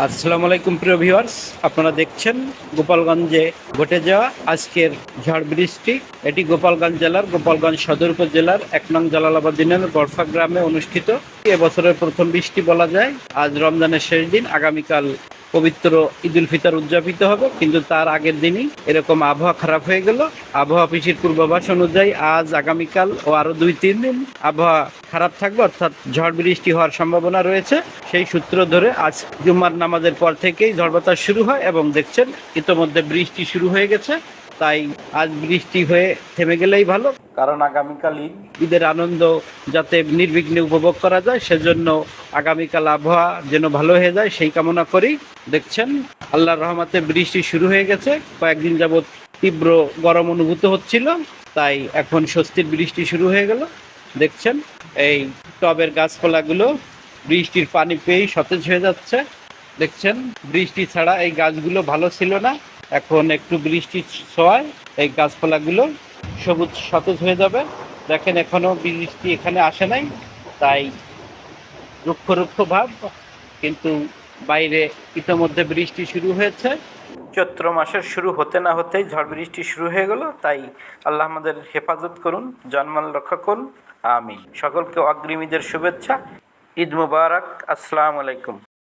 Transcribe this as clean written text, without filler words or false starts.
আসসালামু আলাইকুম প্রিয় ভিউয়ার্স, আপনারা দেখছেন গোপালগঞ্জে ঘটে যাওয়া আজকের ঝড় বৃষ্টি। এটি গোপালগঞ্জ জেলার গোপালগঞ্জ সদর উপজেলার ১ নং জালালাবাদ ইউনিয়নের গড়ফা গ্রামে অনুষ্ঠিত এবছরের প্রথম বৃষ্টি বলা যায়। আজ রমজানের শেষ দিন, আগামীকাল পবিত্র ঈদুল ফিতর উদযাপিত হবে, কিন্তু তার আগের দিনই এরকম আবহাওয়া খারাপ হয়ে গেল। আবহাওয়া অফিসের পূর্বাভাস অনুযায়ী আজ, আগামীকাল ও আরো ২-৩ দিন আবহাওয়া খারাপ থাকবে, অর্থাৎ ঝড় বৃষ্টি হওয়ার সম্ভাবনা রয়েছে। সেই সূত্র ধরে আজ জুম্মার নামাজের পর থেকেই ঝড় বাতাস শুরু হয় এবং দেখছেন ইতোমধ্যে বৃষ্টি শুরু হয়ে গেছে। তাই আজ বৃষ্টি হয়ে থেমে গেলেই ভালো, কারণ আগামীকাল ঈদের আনন্দ যাতে নির্বিঘ্নে উপভোগ করা যায়, সেজন্য আগামীকাল আবহাওয়া যেন ভালো হয়ে যায় সেই কামনা করি। দেখছেন আল্লাহর রহমতে বৃষ্টি শুরু হয়ে গেছে। কয়েকদিন যাবৎ তীব্র গরম অনুভূত হচ্ছিল, তাই এখন স্বস্তির বৃষ্টি শুরু হয়ে গেল। দেখছেন এই টবের গাছপালাগুলো বৃষ্টির পানি পেয়েই সতেজ হয়ে যাচ্ছে। দেখছেন বৃষ্টি ছাড়া এই গাছগুলো ভালো ছিল না, এখন একটু বৃষ্টি ছোঁয়ায় এই গাছপালাগুলো সবুজ সতেজ হয়ে যাবে। দেখেন এখনো বৃষ্টি এখানে আসে নাই, তাই রুক্ষ রুক্ষ ভাব, কিন্তু বাইরে ইতিমধ্যে বৃষ্টি শুরু হয়েছে। চৈত্র মাসের শুরু হতে না হতেই ঝড় বৃষ্টি শুরু হয়ে গেল। তাই আল্লাহ আমাদের হেফাজত করুন, জানমাল রক্ষা করুন, আমিন। সকলকে অগ্রিম ঈদের শুভেচ্ছা। ঈদ মুবারক। আসসালামু আলাইকুম।